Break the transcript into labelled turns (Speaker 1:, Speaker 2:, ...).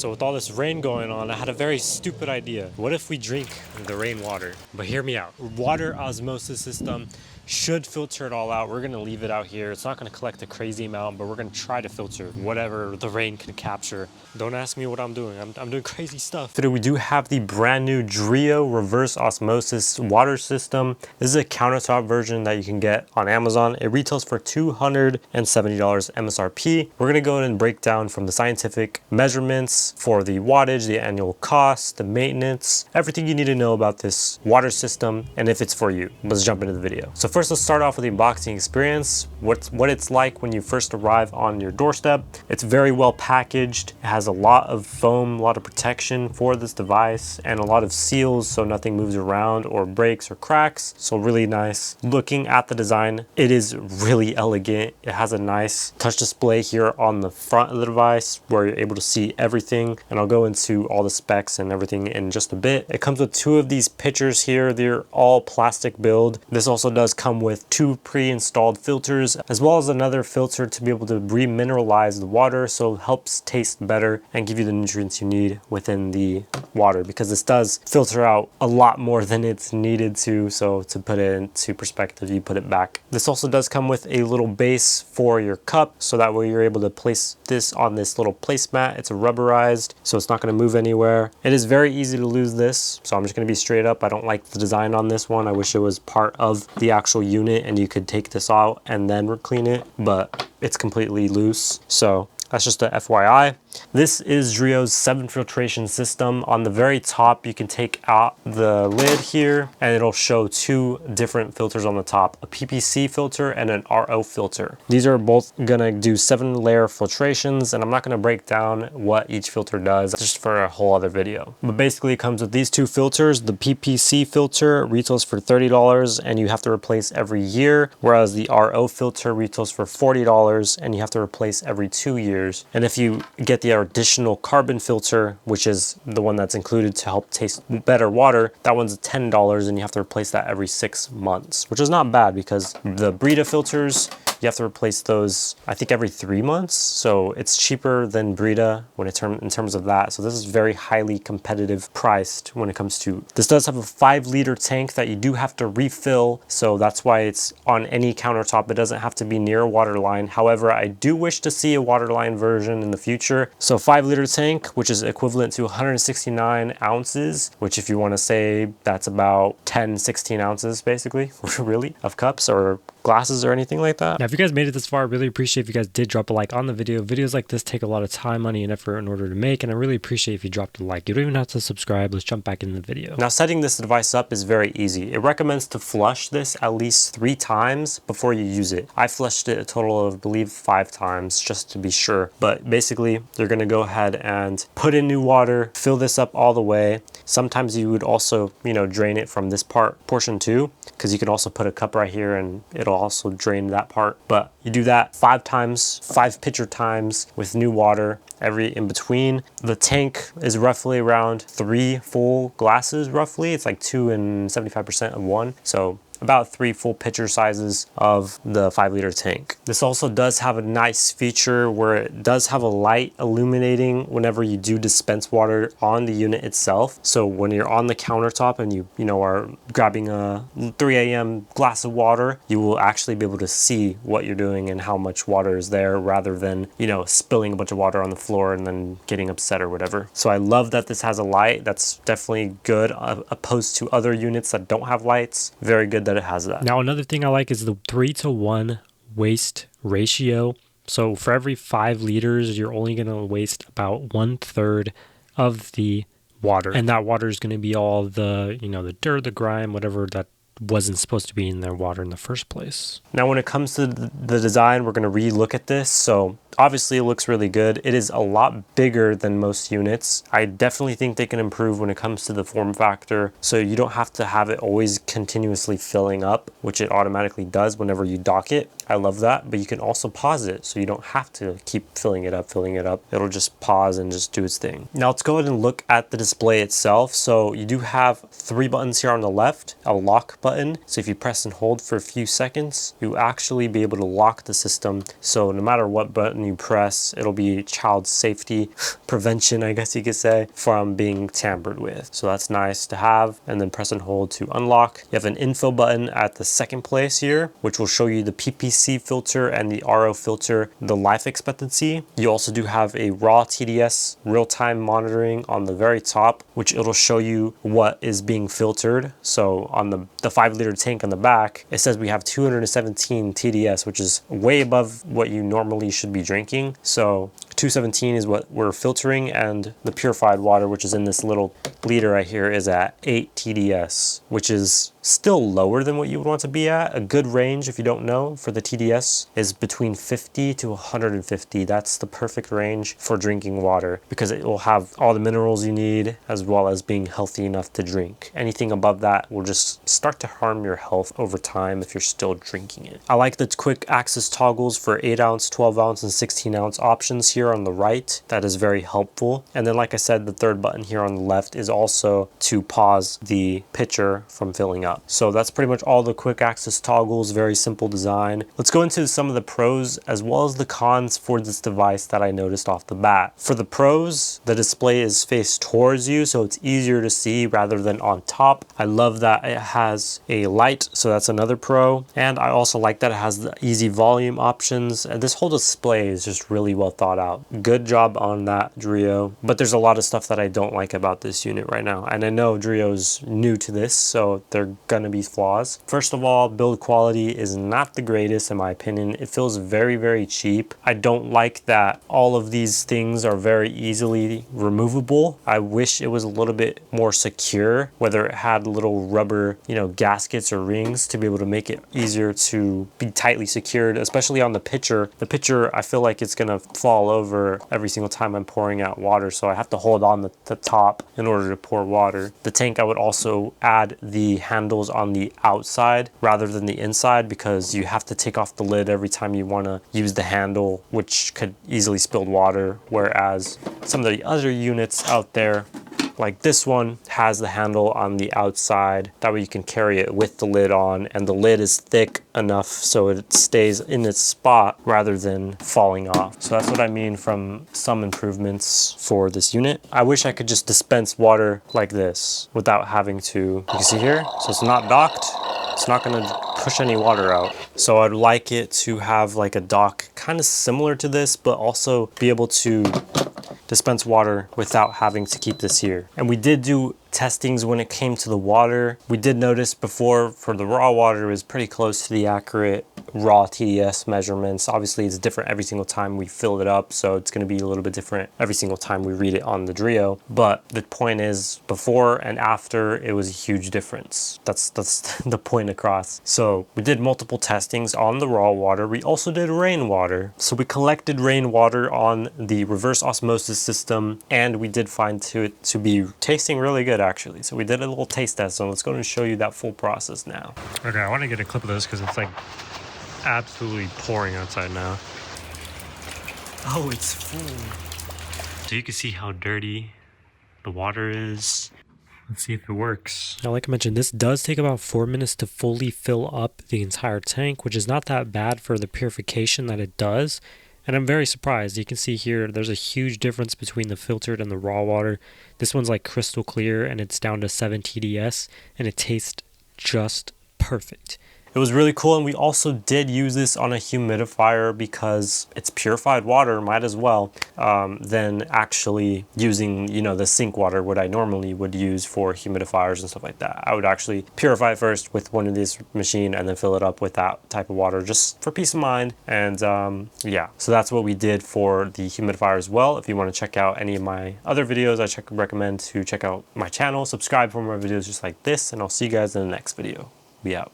Speaker 1: So with all this rain going on, I had a very stupid idea. What if we drink the rainwater? But hear me out. Water osmosis system should filter it all out. We're gonna leave it out here. It's not gonna collect a crazy amount, but we're gonna try to filter whatever the rain can capture. Don't ask me what I'm doing. I'm doing crazy stuff. Today we do have the brand new Dreo reverse osmosis water system. This is a countertop version that you can get on Amazon. It retails for $270 MSRP. We're gonna go ahead and break down from the scientific measurements for the wattage, the annual cost, the maintenance, everything you need to know about this water system and if it's for you. Let's jump into the video. So first, let's start off with the unboxing experience. What it's like when you first arrive on your doorstep. It's very well packaged. It has a lot of foam, a lot of protection for this device, and a lot of seals so nothing moves around or breaks or cracks. So really nice. Looking at the design, it is really elegant. It has a nice touch display here on the front of the device where you're able to see everything, and I'll go into all the specs and everything in just a bit. It comes with two of these pitchers here. They're all plastic build. This also does come with two pre-installed filters, as well as another filter to be able to remineralize the water, so it helps taste better and give you the nutrients you need within the water, because this does filter out a lot more than it's needed to. So to put it into perspective, you put it back. This also does come with a little base for your cup, so that way you're able to place this on this little placemat. It's rubberized, so it's not going to move anywhere. It is very easy to lose this, so I'm just going to be straight up. I don't like the design on this one. I wish it was part of the actual unit and you could take this out and then clean it, but it's completely loose. So that's just a FYI. This is Dreo's 7 filtration system. On the very top, you can take out the lid here and it'll show two different filters on the top, a PPC filter and an RO filter. These are both gonna do 7-layer filtrations, and I'm not gonna break down what each filter does, just for a whole other video. But basically it comes with these two filters. The PPC filter retails for $30 and you have to replace every year, whereas the RO filter retails for $40 and you have to replace every 2 years. And if you get the additional carbon filter, which is the one that's included to help taste better water, that one's $10 and you have to replace that every 6 months, which is not bad, because the Brita filters, you have to replace those, I think, every 3 months. So it's cheaper than Brita in terms of that. So this is very highly competitive priced when it comes to, this does have a 5-liter tank that you do have to refill. So that's why it's on any countertop. It doesn't have to be near a water line. However, I do wish to see a water line version in the future. So 5-liter tank, which is equivalent to 169 ounces, which if you want to say that's about 16 ounces basically, really, of cups or glasses or anything like that. Now, if you guys made it this far, I really appreciate if you guys did drop a like on the video. Videos like this take a lot of time, money, and effort in order to make, and I really appreciate if you dropped a like. You don't even have to subscribe. Let's jump back in the video. Now, setting this device up is very easy. It recommends to flush this at least 3 times before you use it. I flushed it a total of, I believe, 5 times just to be sure. But basically, you're gonna go ahead and put in new water, fill this up all the way. Sometimes you would also, drain it from this portion too, because you can also put a cup right here and it'll also drain that part. But you do that 5 times, 5 pitcher times with new water every in between. The tank is roughly around 3 full glasses roughly. It's like 2 and 75% of 1. So about 3 full pitcher sizes of the 5-liter tank. This also does have a nice feature where it does have a light illuminating whenever you do dispense water on the unit itself. So when you're on the countertop and you are grabbing a 3 a.m. glass of water, you will actually be able to see what you're doing and how much water is there, rather than spilling a bunch of water on the floor and then getting upset or whatever. So I love that this has a light. That's definitely good, opposed to other units that don't have lights. Very good that it has that. Now, another thing I like is the 3-to-1 waste ratio. So for every 5 liters, you're only going to waste about 1/3 of the water, and that water is going to be all the the dirt, the grime, whatever that wasn't supposed to be in their water in the first place. Now, when it comes to the design, we're going to re-look at this. So obviously it looks really good. It is a lot bigger than most units. I definitely think they can improve when it comes to the form factor, so you don't have to have it always continuously filling up, which it automatically does whenever you dock it. I love that, but you can also pause it, so you don't have to keep filling it up. It'll just pause and just do its thing. Now let's go ahead and look at the display itself. So you do have 3 buttons here on the left, a lock button. So if you press and hold for a few seconds, you actually be able to lock the system. So no matter what button you you press, it'll be child safety prevention, I guess you could say, from being tampered with. So that's nice to have. And then press and hold to unlock. You have an info button at the second place here, which will show you the PPC filter and the RO filter, the life expectancy. You also do have a raw TDS real-time monitoring on the very top, which it'll show you what is being filtered. So on the 5-liter tank on the back, it says we have 217 TDS, which is way above what you normally should be drinking. So 217 is what we're filtering, and the purified water, which is in this little liter right here, is at 8 TDS, which is still lower than what you would want to be at. A good range, if you don't know, for the TDS is between 50 to 150. That's the perfect range for drinking water because it will have all the minerals you need as well as being healthy enough to drink. Anything above that will just start to harm your health over time if you're still drinking it. I like the quick access toggles for 8 ounce, 12 ounce, and 16 ounce options here on the right. That is very helpful. And then, like I said, the third button here on the left is also to pause the pitcher from filling up. So that's pretty much all the quick access toggles, very simple design. Let's go into some of the pros as well as the cons for this device that I noticed off the bat. For the pros, the display is faced towards you, so it's easier to see rather than on top. I love that it has a light, so that's another pro. And I also like that it has the easy volume options. And this whole display is just really well thought out. Good job on that, Dreo. But there's a lot of stuff that I don't like about this unit right now. And I know Dreo's new to this, so they're gonna be flaws. First of all, build quality is not the greatest in my opinion. It feels very, very cheap. I don't like that all of these things are very easily removable. I wish it was a little bit more secure, whether it had little rubber, gaskets or rings to be able to make it easier to be tightly secured, especially on the pitcher. The pitcher, I feel like it's gonna fall over every single time I'm pouring out water, so I have to hold on the top in order to pour water. The tank, I would also add the handles on the outside rather than the inside because you have to take off the lid every time you want to use the handle, which could easily spill water, whereas some of the other units out there like this one has the handle on the outside. That way you can carry it with the lid on, and the lid is thick enough so it stays in its spot rather than falling off. So that's what I mean from some improvements for this unit. I wish I could just dispense water like this without having to, you can see here, so it's not docked. It's not going to push any water out. So I'd like it to have like a dock kind of similar to this, but also be able to dispense water without having to keep this here. And we did do testings when it came to the water. We did notice before for the raw water, it was pretty close to the accurate raw TDS measurements. Obviously it's different every single time we fill it up, so it's going to be a little bit different every single time we read it on the Dreo. But the point is, before and after, it was a huge difference. That's the point across. So we did multiple testings on the raw water. We also did rainwater. So we collected rainwater on the reverse osmosis system, and we did find it to be tasting really good actually. So we did a little taste test, so let's go and show you that full process now. Okay, I want to get a clip of this because it's like absolutely pouring outside now. Oh, it's full. So you can see how dirty the water is. Let's see if it works. Now, like I mentioned, this does take about 4 minutes to fully fill up the entire tank, which is not that bad for the purification that it does. And I'm very surprised. You can see here, there's a huge difference between the filtered and the raw water. This one's like crystal clear and it's down to 7 TDS and it tastes just perfect. It was really cool, and we also did use this on a humidifier because it's purified water, might as well, than actually using, the sink water, what I normally would use for humidifiers and stuff like that. I would actually purify it first with one of these machine and then fill it up with that type of water just for peace of mind. And yeah, so that's what we did for the humidifier as well. If you want to check out any of my other videos, I recommend to check out my channel, subscribe for more videos just like this, and I'll see you guys in the next video. We out.